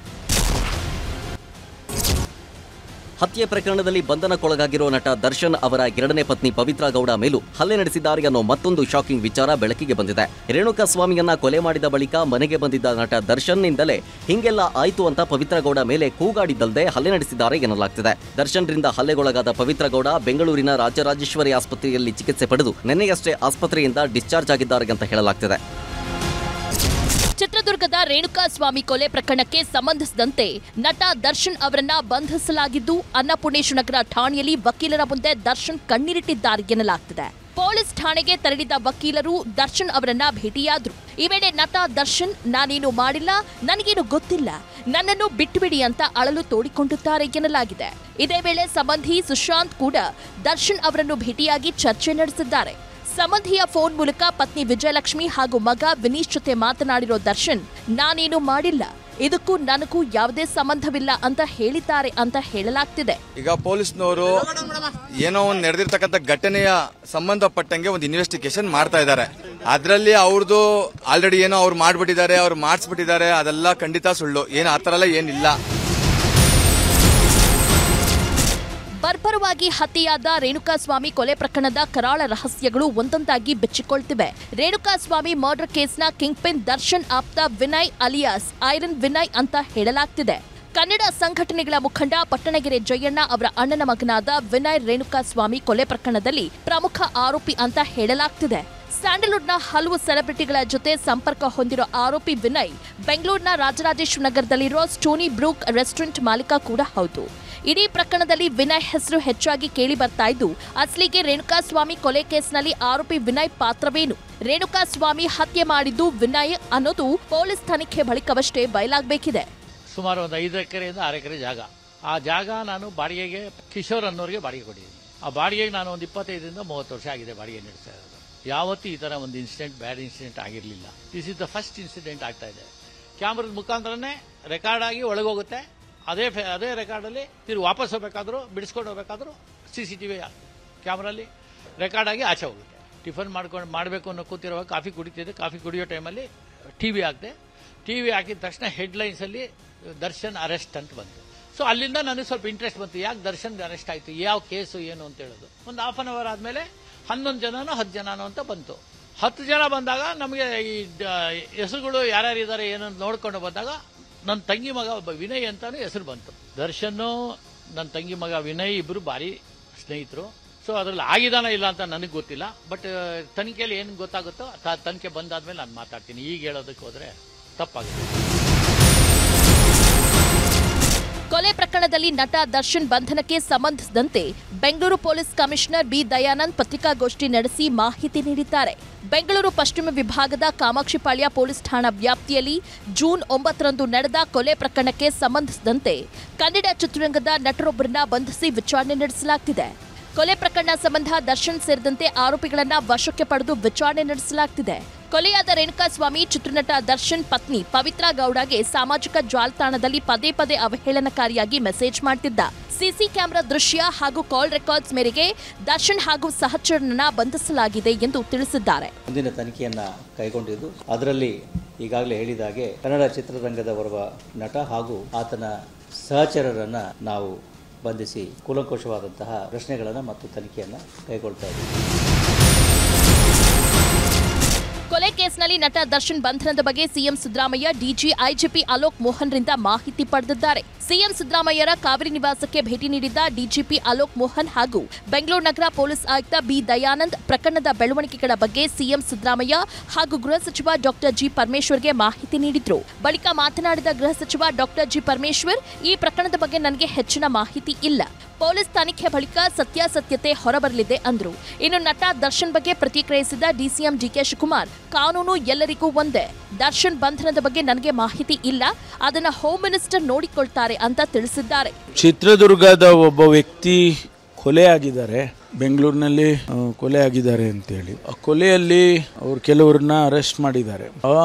A: ಹತ್ಯೆ ಪ್ರಕರಣದಲ್ಲಿ ಬಂಧನಕ್ಕೊಳಗಾಗಿರೋ ನಟ ದರ್ಶನ್ ಅವರ ಎರಡನೇ ಪತ್ನಿ ಪವಿತ್ರ ಗೌಡ ಮೇಲೂ ಹಲ್ಲೆ ನಡೆಸಿದ್ದಾರೆ ಅನ್ನೋ ಮತ್ತೊಂದು ಶಾಕಿಂಗ್ ವಿಚಾರ ಬೆಳಕಿಗೆ ಬಂದಿದೆ. ರೇಣುಕಾಸ್ವಾಮಿಯನ್ನ ಕೊಲೆ ಮಾಡಿದ ಬಳಿಕ ಮನೆಗೆ ಬಂದಿದ್ದ ನಟ ದರ್ಶನ್ನಿಂದಲೇ ಹಿಂಗೆಲ್ಲ ಆಯ್ತು ಅಂತ ಪವಿತ್ರ ಗೌಡ ಮೇಲೆ ಕೂಗಾಡಿದ್ದಲ್ಲದೆ ಹಲ್ಲೆ ನಡೆಸಿದ್ದಾರೆ ಎನ್ನಲಾಗ್ತಿದೆ. ದರ್ಶನ್ರಿಂದ ಹಲ್ಲೆಗೊಳಗಾದ ಪವಿತ್ರ ಗೌಡ ಬೆಂಗಳೂರಿನ ರಾಜರಾಜೇಶ್ವರಿ ಆಸ್ಪತ್ರೆಯಲ್ಲಿ ಚಿಕಿತ್ಸೆ ಪಡೆದು ನಿನ್ನೆಯಷ್ಟೇ ಆಸ್ಪತ್ರೆಯಿಂದ ಡಿಸ್ಚಾರ್ಜ್ ಆಗಿದ್ದಾರೆ ಅಂತ ಹೇಳಲಾಗ್ತಿದೆ.
B: ಚಿತ್ರದುರ್ಗದ ರೇಣುಕಾಸ್ವಾಮಿ ಕೊಲೆ ಪ್ರಕರಣಕ್ಕೆ ಸಂಬಂಧಿಸಿದಂತೆ ನಟ ದರ್ಶನ್ ಅವರನ್ನ ಬಂಧಿಸಲಾಗಿದ್ದು ಅನ್ನಪೂರ್ಣೇಶ್ವರ ಠಾಣೆಯಲ್ಲಿ ವಕೀಲರ ಮುಂದೆ ದರ್ಶನ್ ಕಣ್ಣೀರಿಟ್ಟಿದ್ದಾರೆ ಎನ್ನಲಾಗ್ತಿದೆ. ಪೊಲೀಸ್ ಠಾಣೆಗೆ ತೆರಳಿದ ವಕೀಲರು ದರ್ಶನ್ ಅವರನ್ನ ಭೇಟಿಯಾದ್ರು. ಈ ವೇಳೆ ನಟ ದರ್ಶನ್ ನಾನೇನು ಮಾಡಿಲ್ಲ, ನನಗೇನು ಗೊತ್ತಿಲ್ಲ, ನನ್ನನ್ನು ಬಿಟ್ಟುಬಿಡಿ ಅಂತ ಅಳಲು ತೋಡಿಕೊಂಡಿದ್ದಾರೆ ಎನ್ನಲಾಗಿದೆ. ಇದೇ ವೇಳೆ ಸಂಬಂಧಿ ಸುಶಾಂತ್ ಕೂಡ ದರ್ಶನ್ ಅವರನ್ನು ಭೇಟಿಯಾಗಿ ಚರ್ಚೆ ನಡೆಸಿದ್ದಾರೆ. ಸಂಬಂಧಿಯ ಫೋನ್ ಮೂಲಕ ಪತ್ನಿ ವಿಜಯಲಕ್ಷ್ಮಿ ಹಾಗೂ ಮಗ ವಿನೀಶ್ ಜೊತೆ ಮಾತನಾಡಿರೋ ದರ್ಶನ್ ನಾನೇನು ಮಾಡಿಲ್ಲ, ಇದಕ್ಕೂ ನನಗೂ ಯಾವುದೇ ಸಂಬಂಧವಿಲ್ಲ ಅಂತ ಹೇಳಿದ್ದಾರೆ ಅಂತ ಹೇಳಲಾಗ್ತಿದೆ.
C: ಈಗ ಪೊಲೀಸ್ನವರು ಏನೋ ಒಂದು ನಡೆದಿರ್ತಕ್ಕಂಥ ಘಟನೆಯ ಸಂಬಂಧಪಟ್ಟಂಗೆ ಒಂದು ಇನ್ವೆಸ್ಟಿಗೇಷನ್ ಮಾಡ್ತಾ ಇದ್ದಾರೆ. ಅದರಲ್ಲಿ ಅವ್ರದ್ದು ಆಲ್ರೆಡಿ ಏನೋ ಅವ್ರು ಮಾಡ್ಬಿಟ್ಟಿದ್ದಾರೆ, ಅವ್ರು ಮಾಡಿಸ್ಬಿಟ್ಟಿದ್ದಾರೆ, ಅದೆಲ್ಲ ಖಂಡಿತ ಸುಳ್ಳು. ಏನು ಆ ಥರ ಎಲ್ಲ ಏನಿಲ್ಲ.
B: ಬರ್ಬರವಾಗಿ ಹತ್ಯೆಯಾದ ರೇಣುಕಾಸ್ವಾಮಿ ಕೊಲೆ ಪ್ರಕರಣದ ಕರಾಳ ರಹಸ್ಯಗಳು ಒಂದೊಂದಾಗಿ ಬೆಚ್ಚಿಕೊಳ್ತಿವೆ. ರೇಣುಕಾಸ್ವಾಮಿ ಮರ್ಡರ್ ಕೇಸ್ನ ಕಿಂಗ್ ಪಿನ್ ದರ್ಶನ್ ಆಪ್ತ ವಿನಯ್ ಅಲಿಯಾಸ್ ಐರನ್ ವಿನಯ್ ಅಂತ ಹೇಳಲಾಗ್ತಿದೆ. ಕನ್ನಡ ಸಂಘಟನೆಗಳ ಮುಖಂಡ ಪಟ್ಟಣಗೆರೆ ಜಯಣ್ಣ ಅವರ ಅಣ್ಣನ ಮಗನಾದ ವಿನಯ್ ರೇಣುಕಾಸ್ವಾಮಿ ಕೊಲೆ ಪ್ರಕರಣದಲ್ಲಿ ಪ್ರಮುಖ ಆರೋಪಿ ಅಂತ ಹೇಳಲಾಗ್ತಿದೆ. ಸ್ಯಾಂಡಲ್ವುಡ್ನ ಹಲವು ಸೆಲೆಬ್ರಿಟಿಗಳ ಜೊತೆ ಸಂಪರ್ಕ ಹೊಂದಿರೋ ಆರೋಪಿ ವಿನಯ್ ಬೆಂಗಳೂರಿನ ರಾಜರಾಜೇಶ್ವರ ನಗರದಲ್ಲಿರೋ ಸ್ಟೋನಿ ಬ್ರೂಕ್ ರೆಸ್ಟೋರೆಂಟ್ ಮಾಲೀಕ ಕೂಡ ಹೌದು. ಇಡೀ ಪ್ರಕರಣದಲ್ಲಿ ವಿನಯ್ ಹೆಸರು ಹೆಚ್ಚಾಗಿ ಕೇಳಿ ಬರ್ತಾ ಇದ್ದು, ಅಸಲಿಗೆ ರೇಣುಕಾಸ್ವಾಮಿ ಕೊಲೆ ಕೇಸ್ನಲ್ಲಿ ಆರೋಪಿ ವಿನಯ್ ಪಾತ್ರವೇನು, ರೇಣುಕಾಸ್ವಾಮಿ ಹತ್ಯೆ ಮಾಡಿದ್ದು ವಿನಯ್ ಅನ್ನೋದು ಪೊಲೀಸ್ ತನಿಖೆ ಬಳಿಕವಷ್ಟೇ ಬಯಲಾಗಬೇಕಿದೆ.
D: ಸುಮಾರು ಒಂದು 5 ಎಕರೆಯಿಂದ 6 ಎಕರೆ ಜಾಗ. ಆ ಜಾಗ ನಾನು ಬಾಡಿಗೆಗೆ ಕಿಶೋರ್ ಅನ್ನೋರಿಗೆ ಬಾಡಿಗೆ ಕೊಟ್ಟಿದ್ದೀನಿ. ಆ ಬಾಡಿಗೆಗೆ ನಾನು ಒಂದು 25ರಿಂದ 30 ವರ್ಷ ಆಗಿದೆ ಬಾಡಿಗೆ ನಡೆಸ್ತಾ ಇರೋದು. ಯಾವತ್ತೂ ಈ ತರ ಒಂದು ಇನ್ಸಿಡೆಂಟ್, ಬ್ಯಾಡ್ ಇನ್ಸಿಡೆಂಟ್ ಆಗಿರಲಿಲ್ಲ. This is the first incident ಆಗ್ತಾ ಇದೆ. ಕ್ಯಾಮ್ರಾದ ಮುಖಾಂತರನೇ ರೆಕಾರ್ಡ್ ಆಗಿ ಒಳಗೋಗುತ್ತೆ. ಅದೇ ರೆಕಾರ್ಡಲ್ಲಿ ತಿರುಗಿ ವಾಪಸ್ ಹೋಗ್ಬೇಕಾದ್ರೂ ಬಿಡಿಸ್ಕೊಂಡು ಹೋಗ್ಬೇಕಾದ್ರೂ CCTV ಕ್ಯಾಮ್ರಲ್ಲಿ ರೆಕಾರ್ಡ್ ಆಗಿ ಆಚೆ ಹೋಗುತ್ತೆ. ಟಿಫನ್ ಮಾಡಬೇಕು ಅನ್ನೋ ಕೂತಿರುವಾಗ ಕಾಫಿ ಕುಡಿತಿದ್ದೆ. ಕಾಫಿ ಕುಡಿಯೋ ಟೈಮಲ್ಲಿ TV ಹಾಕಿದೆ. TV ಹಾಕಿದ ತಕ್ಷಣ ಹೆಡ್ಲೈನ್ಸಲ್ಲಿ ದರ್ಶನ್ ಅರೆಸ್ಟ್ ಅಂತ ಬಂತು. ಸೊ ಅಲ್ಲಿಂದ ನನಗೆ ಸ್ವಲ್ಪ ಇಂಟ್ರೆಸ್ಟ್ ಬಂತು, ಯಾಕೆ ದರ್ಶನ್ ಅರೆಸ್ಟ್ ಆಯಿತು, ಯಾವ ಕೇಸು ಏನು ಅಂತ ಹೇಳೋದು. ಒಂದು ½ ಅನ್ ಅವರ್ ಆದಮೇಲೆ 11 ಜನನೋ 10 ಜನನೋ ಅಂತ ಬಂತು. 10 ಜನ ಬಂದಾಗ ನಮಗೆ ಈ ಹೆಸರುಗಳು ಯಾರ್ಯಾರಿದ್ದಾರೆ ಏನು ನೋಡ್ಕೊಂಡು ಬಂದಾಗ ನನ್ನ ತಂಗಿ ಮಗ ವಿನಯ್ ಅಂತಾನು ಹೆಸರು ಬಂತು. ದರ್ಶನ್ ನನ್ನ ತಂಗಿ ಮಗ ವಿನಯ್ ಇಬ್ರು ಭಾರಿ ಸ್ನೇಹಿತರು. ಸೊ ಅದ್ರಲ್ಲಿ ಆಗಿದಾನ ಇಲ್ಲ ಅಂತ ನನಗೆ ಗೊತ್ತಿಲ್ಲ. ಬಟ್ ತನಿಖೆಯಲ್ಲಿ ಏನು ಗೊತ್ತಾಗುತ್ತೋ ತನಿಖೆ ಬಂದಾದ್ಮೇಲೆ ನಾನು ಮಾತಾಡ್ತೀನಿ. ಈಗ ಹೇಳೋದಕ್ಕೆ ಹೋದ್ರೆ ತಪ್ಪಾಗುತ್ತೆ.
B: ಕೊಲೆ ಪ್ರಕರಣದಲ್ಲಿ ನಟ ದರ್ಶನ್ ಬಂಧನಕ್ಕೆ ಸಂಬಂಧಿಸಿದಂತೆ Bengaluru police commissioner B Dayanand ಪತ್ರಿಕಾಗೋಷ್ಠಿ ನಡೆಸಿ ಮಾಹಿತಿ ನೀಡಿದ್ದಾರೆ. ಬೆಂಗಳೂರು ಪಶ್ಚಿಮ ವಿಭಾಗದ ಕಾಮಾಕ್ಷಿಪಾಳ್ಯ ಪೊಲೀಸ್ ಠಾಣಾ ವ್ಯಾಪ್ತಿಯಲ್ಲಿ ಜೂನ್ 9ರಂದು ನಡೆದ ಕೊಲೆ ಪ್ರಕರಣಕ್ಕೆ ಸಂಬಂಧಿಸಿದಂತೆ ಕನ್ನಡ ಚಿತ್ರರಂಗದ ನಟರೊಬ್ಬರನ್ನ ಬಂಧಿಸಿ ವಿಚಾರಣೆ ನಡೆಸಲಾಗುತ್ತಿದೆ. ಕೊಲೆ ಪ್ರಕರಣ ಸಂಬಂಧ ದರ್ಶನ್ ಸೇರಿದಂತೆ ಆರೋಪಿಗಳನ್ನ ವಶಕ್ಕೆ ಪಡೆದು ವಿಚಾರಣೆ ನಡೆಸಲಾಗುತ್ತಿದೆ. ಕೊಲೆಯಾದ ರೇಣುಕಾಸ್ವಾಮಿ ಚಿತ್ರನಟ ದರ್ಶನ್ ಪತ್ನಿ ಪವಿತ್ರಾ ಗೌಡಗೆ ಸಾಮಾಜಿಕ ಜಾಲತಾಣದಲ್ಲಿ ಪದೇ ಪದೇ ಅವಹೇಳನಕಾರಿಯಾಗಿ ಮೆಸೇಜ್ ಮಾಡ್ತಿದ್ದ. ಸಿಸಿ ಕ್ಯಾಮೆರಾ ದೃಶ್ಯ ಹಾಗೂ ಕಾಲ್ ರೆಕಾರ್ಡ್ಸ್ ಮೇರೆಗೆ ದರ್ಶನ್ ಹಾಗೂ ಸಹಚರನನ್ನ ಬಂಧಿಸಲಾಗಿದೆ ಎಂದು ತಿಳಿಸಿದ್ದಾರೆ.
E: ಮುಂದಿನ ತನಿಖೆಯನ್ನ ಕೈಗೊಂಡಿದ್ದು ಅದರಲ್ಲಿ ಈಗಾಗಲೇ ಹೇಳಿದಾಗೆ ಕನ್ನಡ ಚಿತ್ರರಂಗದ ಓರ್ವ ನಟ ಹಾಗೂ ಆತನ ಸಹಚರರನ್ನ ನಾವು ಬಂಧಿಸಿ ಕೂಲಂಕುಷವಾದಂತಹ ಪ್ರಶ್ನೆಗಳನ್ನು ಮತ್ತು ತನಿಖೆಯನ್ನು ಕೈಗೊಳ್ತಾ ಇದ್ದೀವಿ.
B: ಕೊಲೆ ಕೇಸ್ನಲ್ಲಿ ನಟ ದರ್ಶನ್ ಬಂಧನದ ಬಗ್ಗೆ CM Siddaramaiah DG IGP Alok ಮೋಹನ್ರಿಂದ ಮಾಹಿತಿ ಪಡೆದಿದ್ದಾರೆ. ಸಿಎಂ ಸಿದ್ದರಾಮಯ್ಯರ ಕಾವೇರಿ ನಿವಾಸಕ್ಕೆ ಭೇಟಿ ನೀಡಿದ್ದ ಡಿಜಿಪಿ ಅಲೋಕ್ ಮೋಹನ್ ಹಾಗೂ ಬೆಂಗಳೂರು ನಗರ ಪೊಲೀಸ್ ಆಯುಕ್ತ ಬಿ ದಯಾನಂದ್ ಪ್ರಕರಣದ ಬೆಳವಣಿಗೆಗಳ ಬಗ್ಗೆ ಸಿಎಂ ಸಿದ್ದರಾಮಯ್ಯ ಹಾಗೂ ಗೃಹ ಸಚಿವ ಡಾಕ್ಟರ್ ಜಿ ಪರಮೇಶ್ವರ್ಗೆ ಮಾಹಿತಿ ನೀಡಿದ್ರು. ಬಳಿಕ ಮಾತನಾಡಿದ ಗೃಹ ಸಚಿವ ಡಾಕ್ಟರ್ ಜಿ ಪರಮೇಶ್ವರ್, ಈ ಪ್ರಕರಣದ ಬಗ್ಗೆ ನನಗೆ ಹೆಚ್ಚಿನ ಮಾಹಿತಿ ಇಲ್ಲ. ಪೊಲೀಸ್ ತನಿಖೆ ಬಳಿಕ ಸತ್ಯಾಸತ್ಯತೆ ಹೊರಬರಲಿದೆ ಅಂದ್ರು. ಇನ್ನು ನಟ ದರ್ಶನ್ ಬಗ್ಗೆ ಪ್ರತಿಕ್ರಿಯಿಸಿದ ಡಿಸಿಎಂ ಡಿಕೆ ಶಿವಕುಮಾರ್, ಕಾನೂನು ಎಲ್ಲರಿಗೂ ಒಂದೇ. ದರ್ಶನ್ ಬಂಧನದ ಬಗ್ಗೆ ನನಗೆ ಮಾಹಿತಿ ಇಲ್ಲ, ಅದನ್ನ ಹೋಮ್ ಮಿನಿಸ್ಟರ್ ನೋಡಿಕೊಳ್ತಾರೆ ಅಂತ ತಿಳಿಸಿದ್ದಾರೆ.
F: ಚಿತ್ರದುರ್ಗದ ಒಬ್ಬ ವ್ಯಕ್ತಿ ಕೊಲೆ ಆಗಿದ್ದಾರೆ, ಬೆಂಗಳೂರಿನಲ್ಲಿ ಕೊಲೆ ಆಗಿದ್ದಾರೆ ಅಂತೇಳಿ. ಆ ಕೊಲೆಯಲ್ಲಿ ಅವರು ಕೆಲವರನ್ನ ಅರೆಸ್ಟ್ ಮಾಡಿದ್ದಾರೆ.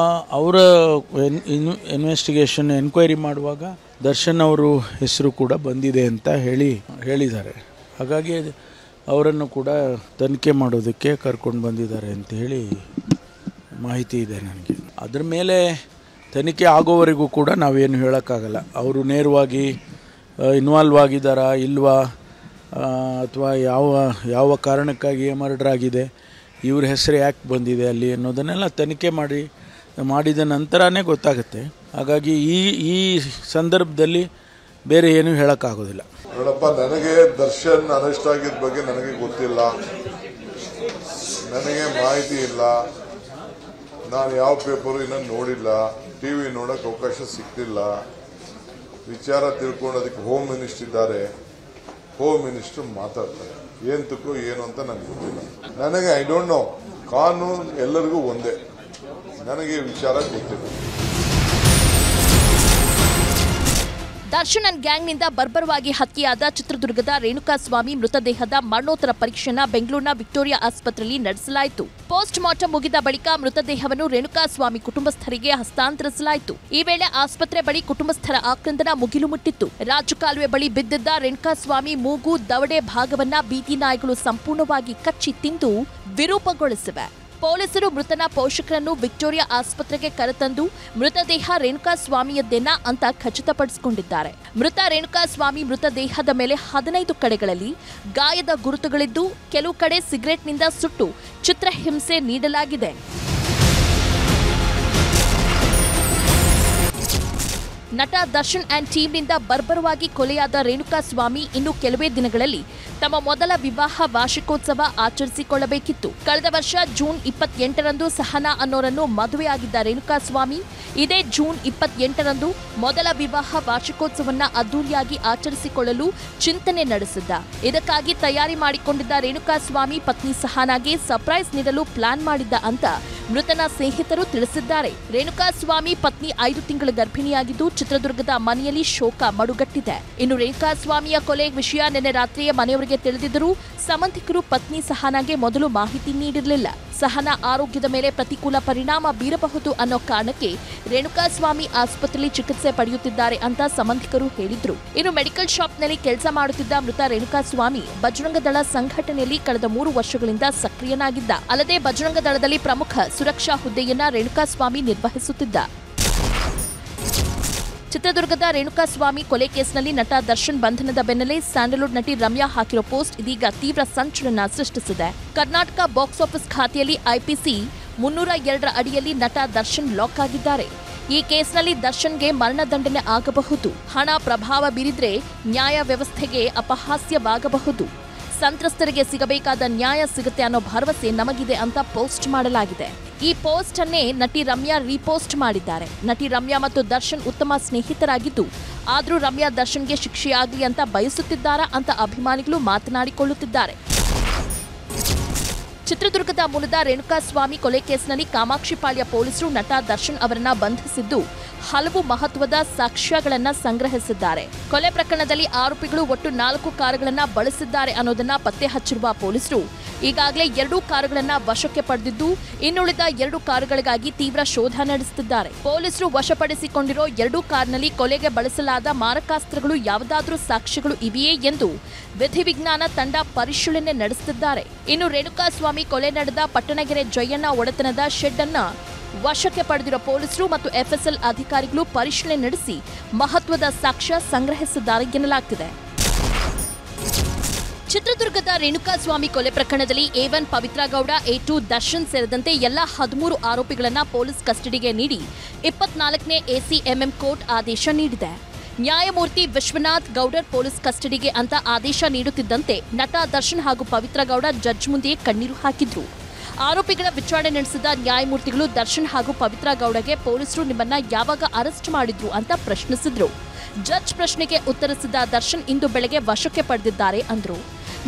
F: ಅವರ ಇನ್ವೆಸ್ಟಿಗೇಷನ್ ಎನ್ಕ್ವೈರಿ ಮಾಡುವಾಗ ದರ್ಶನ್ ಅವರು ಹೆಸರು ಕೂಡ ಬಂದಿದೆ ಅಂತ ಹೇಳಿದ್ದಾರೆ. ಹಾಗಾಗಿ ಅವರನ್ನು ಕೂಡ ತನಿಖೆ ಮಾಡೋದಕ್ಕೆ ಕರ್ಕೊಂಡು ಬಂದಿದ್ದಾರೆ ಅಂತ ಹೇಳಿ ಮಾಹಿತಿ ಇದೆ ನನಗೆ. ಅದ್ರ ಮೇಲೆ ತನಿಖೆ ಆಗೋವರೆಗೂ ಕೂಡ ನಾವೇನು ಹೇಳೋಕ್ಕಾಗಲ್ಲ. ಅವರು ನೇರವಾಗಿ ಇನ್ವಾಲ್ವ್ ಆಗಿದ್ದಾರಾ ಇಲ್ವಾ, ಅಥವಾ ಯಾವ ಕಾರಣಕ್ಕಾಗಿ ಮರ್ಡರ್ ಆಗಿದೆ, ಇವ್ರ ಹೆಸರು ಯಾಕೆ ಬಂದಿದೆ ಅಲ್ಲಿ ಅನ್ನೋದನ್ನೆಲ್ಲ ತನಿಖೆ ಮಾಡಿದ ನಂತರನೇ ಗೊತ್ತಾಗುತ್ತೆ. ಹಾಗಾಗಿ ಈ ಸಂದರ್ಭದಲ್ಲಿ ಬೇರೆ ಏನು ಹೇಳೋಕ್ಕಾಗೋದಿಲ್ಲ.
G: ನೋಡಪ್ಪ, ನನಗೆ ದರ್ಶನ್ ಅರೆಸ್ಟ್ ಆಗಿದ್ದ ಬಗ್ಗೆ ನನಗೆ ಗೊತ್ತಿಲ್ಲ, ನನಗೆ ಮಾಹಿತಿ ಇಲ್ಲ. ನಾನು ಯಾವ ಪೇಪರು ಇನ್ನೂ ನೋಡಿಲ್ಲ, ಟಿವಿ ನೋಡೋಕೆ ಅವಕಾಶ ಸಿಗ್ತಿಲ್ಲ. ವಿಚಾರ ತಿಳ್ಕೊಳ್ಳೋದಕ್ಕೆ ಹೋಮ್ ಮಿನಿಸ್ಟರ್ ಇದ್ದಾರೆ, ಹೋಮ್ ಮಿನಿಸ್ಟರ್ ಮಾತಾಡ್ತಾರೆ. ಏಂತಕ್ಕೂ ಏನು ಅಂತ ನನಗೆ ಗೊತ್ತಿಲ್ಲ. ನನಗೆ ಐ ಡೋಂಟ್ ನೋ. ಕಾನೂನು ಎಲ್ಲರಿಗೂ ಒಂದೇ, ನನಗೆ ವಿಚಾರ ಗೊತ್ತಿಲ್ಲ.
B: ದರ್ಶನ್ ಅಂಡ್ ಗ್ಯಾಂಗ್ನಿಂದ ಬರ್ಬರವಾಗಿ ಹತ್ಯೆಯಾದ ಚಿತ್ರದುರ್ಗದ ರೇಣುಕಾಸ್ವಾಮಿ ಮೃತದೇಹದ ಮರಣೋತ್ತರ ಪರೀಕ್ಷೆಯನ್ನು ಬೆಂಗಳೂರಿನ ವಿಕ್ಟೋರಿಯಾ ಆಸ್ಪತ್ರೆಯಲ್ಲಿ ನಡೆಸಲಾಯಿತು. ಪೋಸ್ಟ್ ಮಾರ್ಟಂ ಮುಗಿದ ಬಳಿಕ ಮೃತದೇಹವನ್ನು ರೇಣುಕಾಸ್ವಾಮಿ ಕುಟುಂಬಸ್ಥರಿಗೆ ಹಸ್ತಾಂತರಿಸಲಾಯಿತು. ಈ ವೇಳೆ ಆಸ್ಪತ್ರೆ ಬಳಿ ಕುಟುಂಬಸ್ಥರ ಆಕ್ರಂದನ ಮುಗಿಲು ಮುಟ್ಟಿತ್ತು. ರಾಜಕಾಲುವೆ ಬಳಿ ಬಿದ್ದಿದ್ದ ರೇಣುಕಾಸ್ವಾಮಿ ಮೂಗು, ದವಡೆ ಭಾಗವನ್ನ ಬೀದಿ ನಾಯಿಗಳು ಸಂಪೂರ್ಣವಾಗಿ ಕಚ್ಚಿ ತಿಂದು ವಿರೂಪಗೊಳಿಸಿವೆ. ಪೊಲೀಸರು ಮೃತನ ಪೋಷಕರನ್ನು ವಿಕ್ಟೋರಿಯಾ ಆಸ್ಪತ್ರೆಗೆ ಕರೆತಂದು ಮೃತದೇಹ ರೇಣುಕಾಸ್ವಾಮಿಯದ್ದೇನಾ ಅಂತ ಖಚಿತಪಡಿಸಿಕೊಂಡಿದ್ದಾರೆ. ಮೃತ ರೇಣುಕಾಸ್ವಾಮಿ ಮೃತದೇಹದ ಮೇಲೆ 15 ಕಡೆಗಳಲ್ಲಿ ಗಾಯದ ಗುರುತುಗಳಿದ್ದು, ಕೆಲವು ಕಡೆ ಸಿಗರೆಟ್ನಿಂದ ಸುಟ್ಟು ಚಿತ್ರಹಿಂಸೆ ನೀಡಲಾಗಿದೆ. ನಟ ದರ್ಶನ್ ಅಂಡ್ ಟೀಮ್ನಿಂದ ಬರ್ಬರವಾಗಿ ಕೊಲೆಯಾದ ರೇಣುಕಾಸ್ವಾಮಿ ಇನ್ನು ಕೆಲವೇ ದಿನಗಳಲ್ಲಿ ತಮ್ಮ ಮೊದಲ ವಿವಾಹ ವಾರ್ಷಿಕೋತ್ಸವ ಆಚರಿಸಿಕೊಳ್ಳಬೇಕಿತ್ತು. ಕಳೆದ ವರ್ಷ ಜೂನ್ 28ರಂದು ಸಹನಾ ಅನ್ನೋರನ್ನು ಮದುವೆಯಾಗಿದ್ದ ರೇಣುಕಾಸ್ವಾಮಿ ಇದೇ ಜೂನ್ 28ರಂದು ಮೊದಲ ವಿವಾಹ ವಾರ್ಷಿಕೋತ್ಸವನ್ನ ಅದ್ದೂರಿಯಾಗಿ ಆಚರಿಸಿಕೊಳ್ಳಲು ಚಿಂತನೆ ನಡೆಸಿದ್ದ. ಇದಕ್ಕಾಗಿ ತಯಾರಿ ಮಾಡಿಕೊಂಡಿದ್ದ ರೇಣುಕಾಸ್ವಾಮಿ ಪತ್ನಿ ಸಹನಾಗೆ ಸರ್ಪ್ರೈಸ್ ನೀಡಲು ಪ್ಲಾನ್ ಮಾಡಿದ್ದ ಅಂತ ಮೃತನ ಸ್ನೇಹಿತರು ತಿಳಿಸಿದ್ದಾರೆ. ರೇಣುಕಾಸ್ವಾಮಿ ಪತ್ನಿ 5 ತಿಂಗಳ ಗರ್ಭಿಣಿಯಾಗಿದ್ದು ಚಿತ್ರದುರ್ಗದ ಮನೆಯಲ್ಲಿ ಶೋಕ ಮಡುಗಟ್ಟಿದೆ. ಇನ್ನು ರೇಣುಕಾಸ್ವಾಮಿಯ ಕೊಲೆ ವಿಷಯ ನಿನ್ನೆ ರಾತ್ರಿಯೇ ಮನೆಯವರಿಗೆ ತಿಳಿದಿದ್ದರೂ ಸಂಬಂಧಿಕರು ಪತ್ನಿ ಸಹನಾಗೆ ಮೊದಲು ಮಾಹಿತಿ ನೀಡಿರಲಿಲ್ಲ. ಸಹನಾ ಆರೋಗ್ಯದ ಮೇಲೆ ಪ್ರತಿಕೂಲ ಪರಿಣಾಮ ಬೀರಬಹುದು ಅನ್ನೋ ಕಾರಣಕ್ಕೆ ರೇಣುಕಾಸ್ವಾಮಿ ಆಸ್ಪತ್ರೆಯಲ್ಲಿ ಚಿಕಿತ್ಸೆ ಪಡೆಯುತ್ತಿದ್ದಾರೆ ಅಂತ ಸಂಬಂಧಿಕರು ಹೇಳಿದ್ರು. ಇನ್ನು ಮೆಡಿಕಲ್ ಶಾಪ್ನಲ್ಲಿ ಕೆಲಸ ಮಾಡುತ್ತಿದ್ದ ಮೃತ ರೇಣುಕಾಸ್ವಾಮಿ ಬಜರಂಗ ದಳ ಸಂಘಟನೆಯಲ್ಲಿ ಕಳೆದ 3 ವರ್ಷಗಳಿಂದ ಸಕ್ರಿಯನಾಗಿದ್ದ. ಅಲ್ಲದೆ ಬಜರಂಗ ದಳದಲ್ಲಿ ಪ್ರಮುಖ ಸುರಕ್ಷಾ ಹುದ್ದೆಯನ್ನ ರೇಣುಕಾಸ್ವಾಮಿ ನಿರ್ವಹಿಸುತ್ತಿದ್ದ. ಚಿತ್ರದುರ್ಗದ ರೇಣುಕಾಸ್ವಾಮಿ ಕೊಲೆ ಕೇಸ್ನಲ್ಲಿ ನಟ ದರ್ಶನ್ ಬಂಧನದ ಬೆನ್ನಲ್ಲೇ ಸ್ಯಾಂಡಲ್ವುಡ್ ನಟಿ ರಮ್ಯಾ ಹಾಕಿರೋ ಪೋಸ್ಟ್ ಇದೀಗ ತೀವ್ರ ಸಂಚಲನ ಸೃಷ್ಟಿಸಿದೆ. ಕರ್ನಾಟಕ ಬಾಕ್ಸ್ ಆಫೀಸ್ ಖಾತೆಯಲ್ಲಿ ಐಪಿಸಿ 302ರ ಅಡಿಯಲ್ಲಿ ನಟ ದರ್ಶನ್ ಲಾಕ್ ಆಗಿದ್ದಾರೆ. ಈ ಕೇಸ್ನಲ್ಲಿ ದರ್ಶನ್ಗೆ ಮರಣದಂಡನೆ ಆಗಬಹುದು. ಹಣ ಪ್ರಭಾವ ಬೀರಿದ್ರೆ ನ್ಯಾಯ ವ್ಯವಸ್ಥೆಗೆ ಅಪಹಾಸ್ಯವಾಗಬಹುದು. ಸಂತ್ರಸ್ತರಿಗೆ ಸಿಗಬೇಕಾದ ನ್ಯಾಯ ಸಿಗುತ್ತೆ ಅನ್ನೋ ಭರವಸೆ ನಮಗಿದೆ ಅಂತ ಪೋಸ್ಟ್ ಮಾಡಲಾಗಿದೆ. ಈ ಪೋಸ್ಟ್ ಅನ್ನೇ ನಟಿ ರಮ್ಯಾ ರೀಪೋಸ್ಟ್ ಮಾಡಿದ್ದಾರೆ. ನಟಿ ರಮ್ಯಾ ಮತ್ತು ದರ್ಶನ್ ಉತ್ತಮ ಸ್ನೇಹಿತರಾಗಿದ್ದು ಆದರೂ ರಮ್ಯಾ ದರ್ಶನ್ಗೆ ಶಿಕ್ಷೆಯಾಗಲಿ ಅಂತ ಬಯಸುತ್ತಿದ್ದಾರಾ ಅಂತ ಅಭಿಮಾನಿಗಳು ಮಾತನಾಡಿಕೊಳ್ಳುತ್ತಿದ್ದಾರೆ. ಚಿತ್ರದುರ್ಗದ ಮೂಲದ ರೇಣುಕಾಸ್ವಾಮಿ ಕೊಲೆ ಕೇಸ್ನಲ್ಲಿ ಕಾಮಾಕ್ಷಿಪಾಳ್ಯ ಪೊಲೀಸರು ನಟ ದರ್ಶನ್ ಅವರನ್ನ ಬಂಧಿಸಿದ್ದು ಹಲವು ಮಹತ್ವದ ಸಾಕ್ಷ್ಯಗಳನ್ನ ಸಂಗ್ರಹಿಸಿದ್ದಾರೆ. ಕೊಲೆ ಪ್ರಕರಣದಲ್ಲಿ ಆರೋಪಿಗಳು ಒಟ್ಟು 4 ಕಾರುಗಳನ್ನ ಬಳಸಿದ್ದಾರೆ ಅನ್ನೋದನ್ನ ಪತ್ತೆ ಹಚ್ಚಿರುವ ಪೊಲೀಸರು ಈಗಾಗಲೇ 2 ಕಾರುಗಳನ್ನ ವಶಕ್ಕೆ ಪಡೆದಿದ್ದು ಇನ್ನುಳಿದ 2 ಕಾರುಗಳಿಗಾಗಿ ತೀವ್ರ ಶೋಧ ನಡೆಸುತ್ತಿದ್ದಾರೆ. ಪೊಲೀಸರು ವಶಪಡಿಸಿಕೊಂಡಿರೋ 2 ಕಾರ್ನಲ್ಲಿ ಕೊಲೆಗೆ ಬಳಸಲಾದ ಮಾರಕಾಸ್ತ್ರಗಳು ಯಾವುದಾದ್ರೂ ಸಾಕ್ಷ್ಯಗಳು ಇವೆಯೇ ಎಂದು ವಿಧಿವಿಜ್ಞಾನ ತಂಡ ಪರಿಶೀಲನೆ ನಡೆಸುತ್ತಿದ್ದಾರೆ. ಇನ್ನು ರೇಣುಕಾಸ್ವಾಮಿ ಕೊಲೆ ನಡೆದ ಪಟ್ಟಣಗೆರೆ ಜಯಣ್ಣ ಒಡೆತನದ ಶೆಡ್ ಅನ್ನ ವಶಕ್ಕೆ ಪಡೆದಿರುವ ಪೊಲೀಸರು ಮತ್ತು ಎಫ್ಎಸ್ಎಲ್ ಅಧಿಕಾರಿಗಳು ಪರಿಶೀಲನೆ ನಡೆಸಿ ಮಹತ್ವದ ಸಾಕ್ಷ್ಯ ಸಂಗ್ರಹಿಸಿದ್ದಾರೆ ಎನ್ನಲಾಗ್ತಿದೆ. ಚಿತ್ರದುರ್ಗದ ರೇಣುಕಾಸ್ವಾಮಿ ಕೊಲೆ ಪ್ರಕರಣದಲ್ಲಿ A1 ಪವಿತ್ರ ಗೌಡ, A2 ದರ್ಶನ್ ಸೇರಿದಂತೆ ಎಲ್ಲ 13 ಆರೋಪಿಗಳನ್ನು ಪೊಲೀಸ್ ಕಸ್ಟಡಿಗೆ ನೀಡಿ 24ನೇ ACMM ಕೋರ್ಟ್ ಆದೇಶ ನೀಡಿದೆ. ನ್ಯಾಯಮೂರ್ತಿ ವಿಶ್ವನಾಥ್ ಗೌಡರ್ ಪೊಲೀಸ್ ಕಸ್ಟಡಿಗೆ ಅಂತ ಆದೇಶ ನೀಡುತ್ತಿದ್ದಂತೆ ನಟ ದರ್ಶನ್ ಹಾಗೂ ಪವಿತ್ರ ಗೌಡ ಜಡ್ಜ್ ಮುಂದೆ ಕಣ್ಣೀರು ಹಾಕಿದ್ರು. ಆರೋಪಿಗಳ ವಿಚಾರಣೆ ನಡೆಸಿದ ನ್ಯಾಯಮೂರ್ತಿಗಳು ದರ್ಶನ್ ಹಾಗೂ ಪವಿತ್ರ ಗೌಡಗೆ ಪೊಲೀಸರು ನಿಮ್ಮನ್ನ ಯಾವಾಗ ಅರೆಸ್ಟ್ ಮಾಡಿದ್ರು ಅಂತ ಪ್ರಶ್ನಿಸಿದ್ರು. ಜಡ್ಜ್ ಪ್ರಶ್ನೆಗೆ ಉತ್ತರಿಸಿದ ದರ್ಶನ್ ಇಂದು ಬೆಳಗ್ಗೆ ವಶಕ್ಕೆ ಪಡೆದಿದ್ದಾರೆ ಅಂದ್ರು.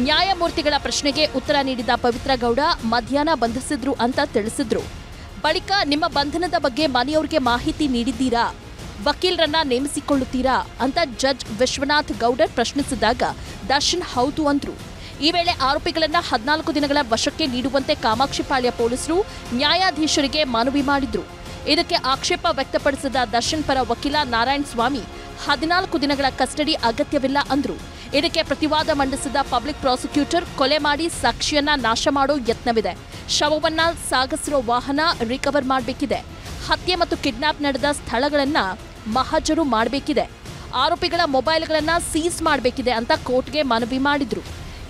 B: ನ್ಯಾಯಮೂರ್ತಿಗಳ ಪ್ರಶ್ನೆಗೆ ಉತ್ತರ ನೀಡಿದ ಪವಿತ್ರ ಗೌಡ ಮಧ್ಯಾಹ್ನ ಬಂಧಿಸಿದ್ರು ಅಂತ ತಿಳಿಸಿದ್ರು. ಬಳಿಕ ನಿಮ್ಮ ಬಂಧನದ ಬಗ್ಗೆ ಮನೆಯವರಿಗೆ ಮಾಹಿತಿ ನೀಡಿದ್ದೀರಾ, ವಕೀಲರನ್ನ ನೇಮಿಸಿಕೊಳ್ಳುತ್ತೀರಾ ಅಂತ ಜಡ್ಜ್ ವಿಶ್ವನಾಥ್ ಗೌಡರ್ ಪ್ರಶ್ನಿಸಿದಾಗ ದರ್ಶನ್ ಹೌದು ಅಂದ್ರು. ಈ ವೇಳೆ ಆರೋಪಿಗಳನ್ನ 14 ದಿನಗಳ ವಶಕ್ಕೆ ನೀಡುವಂತೆ ಕಾಮಾಕ್ಷಿಪಾಳ್ಯ ಪೊಲೀಸರು ನ್ಯಾಯಾಧೀಶರಿಗೆ ಮನವಿ ಮಾಡಿದ್ರು. ಇದಕ್ಕೆ ಆಕ್ಷೇಪ ವ್ಯಕ್ತಪಡಿಸಿದ ದರ್ಶನ್ ಪರ ವಕೀಲ ನಾರಾಯಣ ಸ್ವಾಮಿ 14 ದಿನಗಳ ಕಸ್ಟಡಿ ಅಗತ್ಯವಿಲ್ಲ ಅಂದ್ರು. ಇದಕ್ಕೆ ಪ್ರತಿವಾದ ಮಂಡಿಸಿದ ಪಬ್ಲಿಕ್ ಪ್ರಾಸಿಕ್ಯೂಟರ್ ಕೊಲೆ ಮಾಡಿ ಸಾಕ್ಷಿಯನ್ನ ನಾಶ ಮಾಡೋ ಯತ್ನವಿದೆ, ಶವವನ್ನ ಸಾಗಿಸಿರೋ ವಾಹನ ರಿಕವರ್ ಮಾಡಬೇಕಿದೆ, ಹತ್ಯೆ ಮತ್ತು ಕಿಡ್ನಾಪ್ ನಡೆದ ಸ್ಥಳಗಳನ್ನ ಮಹಜರು ಮಾಡಬೇಕಿದೆ, ಆರೋಪಿಗಳ ಮೊಬೈಲ್ಗಳನ್ನ ಸೀಸ್ ಮಾಡಬೇಕಿದೆ ಅಂತ ಕೋರ್ಟ್ಗೆ ಮನವಿ ಮಾಡಿದ್ರು.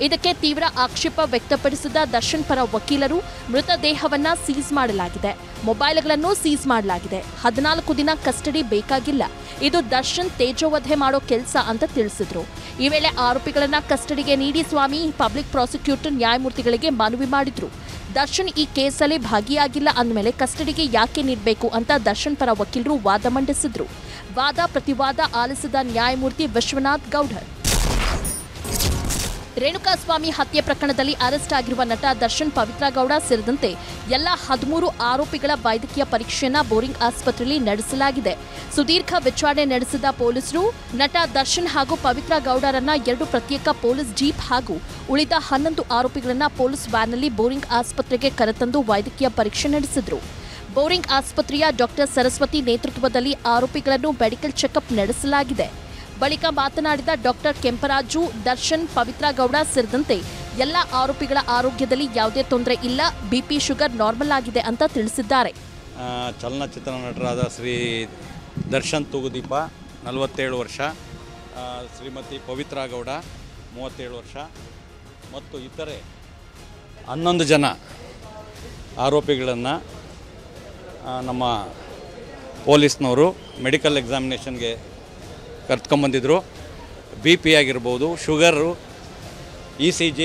B: ಇದಕ್ಕೆ ತೀವ್ರ ಆಕ್ಷೇಪ ವ್ಯಕ್ತಪಡಿಸಿದ ದರ್ಶನ್ ಪರ ವಕೀಲರು ಮೃತದೇಹವನ್ನ ಸೀಸ್ ಮಾಡಲಾಗಿದೆ, ಮೊಬೈಲ್ಗಳನ್ನು ಸೀಸ್ ಮಾಡಲಾಗಿದೆ, 14 ದಿನ ಕಸ್ಟಡಿ ಬೇಕಾಗಿಲ್ಲ, ಇದು ದರ್ಶನ್ ತೇಜೋವಧೆ ಮಾಡೋ ಕೆಲಸ ಅಂತ ತಿಳಿಸಿದ್ರು. ಈ ವೇಳೆ ಆರೋಪಿಗಳನ್ನ ಕಸ್ಟಡಿಗೆ ನೀಡಿ ಸ್ವಾಮಿ ಪಬ್ಲಿಕ್ ಪ್ರಾಸಿಕ್ಯೂಟರ್ ನ್ಯಾಯಮೂರ್ತಿಗಳಿಗೆ ಮನವಿ ಮಾಡಿದ್ರು. ದರ್ಶನ್ ಈ ಕೇಸಲ್ಲಿ ಭಾಗಿಯಾಗಿಲ್ಲ ಅಂದಮೇಲೆ ಕಸ್ಟಡಿಗೆ ಯಾಕೆ ನೀಡಬೇಕು ಅಂತ ದರ್ಶನ್ ಪರ ವಕೀಲರು ವಾದ ಮಂಡಿಸಿದ್ರು. ವಾದ ಪ್ರತಿವಾದ ಆಲಿಸಿದ ನ್ಯಾಯಮೂರ್ತಿ ವಿಶ್ವನಾಥ್ ಗೌಡರ್ ರೇಣುಕಾಸ್ವಾಮಿ ಹತ್ಯೆ ಪ್ರಕರಣದಲ್ಲಿ ಅರೆಸ್ಟ್ ಆಗಿರುವ ನಟ ದರ್ಶನ್, ಪವಿತ್ರ ಗೌಡ ಸೇರಿದಂತೆ ಎಲ್ಲ 13 ಆರೋಪಿಗಳ ವೈದ್ಯಕೀಯ ಪರೀಕ್ಷೆಯನ್ನ ಬೋರಿಂಗ್ ಆಸ್ಪತ್ರೆಯಲ್ಲಿ ನಡೆಸಲಾಗಿದೆ. ಸುದೀರ್ಘ ವಿಚಾರಣೆ ನಡೆಸಿದ ಪೊಲೀಸರು ನಟ ದರ್ಶನ್ ಹಾಗೂ ಪವಿತ್ರ ಗೌಡರನ್ನ 2 ಪ್ರತ್ಯೇಕ ಪೊಲೀಸ್ ಜೀಪ್ ಹಾಗೂ ಉಳಿದ 11 ಆರೋಪಿಗಳನ್ನ ಪೊಲೀಸ್ ವ್ಯಾನ್ನಲ್ಲಿ ಬೋರಿಂಗ್ ಆಸ್ಪತ್ರೆಗೆ ಕರೆತಂದು ವೈದ್ಯಕೀಯ ಪರೀಕ್ಷೆ ನಡೆಸಿದ್ರು. ಬೋರಿಂಗ್ ಆಸ್ಪತ್ರೆಯ ಡಾಕ್ಟರ್ ಸರಸ್ವತಿ ನೇತೃತ್ವದಲ್ಲಿ ಆರೋಪಿಗಳನ್ನು ಮೆಡಿಕಲ್ ಚೆಕಪ್ ನಡೆಸಲಾಗಿದೆ. ಬಳಿಕ ಮಾತನಾಡಿದ ಡಾಕ್ಟರ್ ಕೆಂಪರಾಜು, ದರ್ಶನ್, ಪವಿತ್ರ ಗೌಡ ಸೇರಿದಂತೆ ಎಲ್ಲ ಆರೋಪಿಗಳ ಆರೋಗ್ಯದಲ್ಲಿ ಯಾವುದೇ ತೊಂದರೆ ಇಲ್ಲ, ಬಿಪಿ ಶುಗರ್ ನಾರ್ಮಲ್ ಆಗಿದೆ ಅಂತ ತಿಳಿಸಿದ್ದಾರೆ.
H: ಚಲನಚಿತ್ರ ನಟರಾದ ಶ್ರೀ ದರ್ಶನ್ ತೂಗುದೀಪ 47 ವರ್ಷ, ಶ್ರೀಮತಿ ಪವಿತ್ರ ಗೌಡ 37 ವರ್ಷ ಮತ್ತು ಇತರೆ 11 ಜನ ಆರೋಪಿಗಳನ್ನು ನಮ್ಮ ಪೊಲೀಸ್ನವರು ಮೆಡಿಕಲ್ ಎಕ್ಸಾಮಿನೇಷನ್ಗೆ ಕರ್ತ್ಕೊಂಬಂದಿದ್ರು. ಬಿ ಪಿ ಆಗಿರ್ಬೋದು, ಶುಗರು, ECG,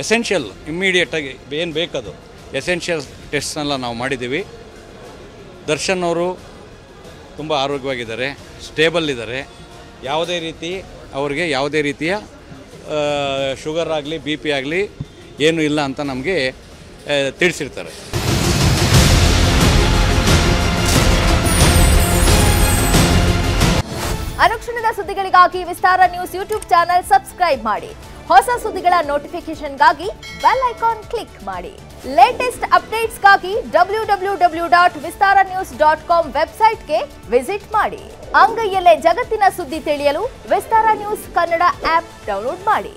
H: ಎಸೆನ್ಷಿಯಲ್ ಇಮ್ಮಿಡಿಯೇಟಾಗಿ ಏನು ಬೇಕದು ಎಸೆನ್ಷಿಯಲ್ ಟೆಸ್ಟ್ನೆಲ್ಲ ನಾವು ಮಾಡಿದ್ದೀವಿ. ದರ್ಶನ್ ಅವರು ತುಂಬ ಆರೋಗ್ಯವಾಗಿದ್ದಾರೆ, ಸ್ಟೇಬಲ್ ಇದ್ದಾರೆ, ಯಾವುದೇ ರೀತಿಯ ಶುಗರ್ ಆಗಲಿ ಬಿ ಪಿ ಆಗಲಿ ಏನೂ ಇಲ್ಲ ಅಂತ ನಮಗೆ ತಿಳಿಸಿರ್ತಾರೆ.
I: ಅನುಕ್ಷಣದ ಸುದ್ದಿಗಳಿಗಾಗಿ ವಿಸ್ತಾರ ನ್ಯೂಸ್ ಯೂಟ್ಯೂಬ್ ಚಾನೆಲ್ ಸಬ್ಸ್ಕ್ರೈಬ್ ಮಾಡಿ. ಹೊಸ ಸುದ್ದಿಗಳ ನೋಟಿಫಿಕೇಶನ್ಗಾಗಿ ಬೆಲ್ ಐಕಾನ್ ಕ್ಲಿಕ್ ಮಾಡಿ. ಲೇಟೆಸ್ಟ್ ಅಪ್ಡೇಟ್ಸ್ಗಾಗಿ www.vistaranews.com ವೆಬ್ಸೈಟ್ಗೆ ವಿಸಿಟ್ ಮಾಡಿ. ಅಂಗೈಯಲ್ಲೇ ಜಗತ್ತಿನ ಸುದ್ದಿ ತಿಳಿಯಲು ವಿಸ್ತಾರ ನ್ಯೂಸ್ ಕನ್ನಡ ಆಪ್ ಡೌನ್ಲೋಡ್ ಮಾಡಿ.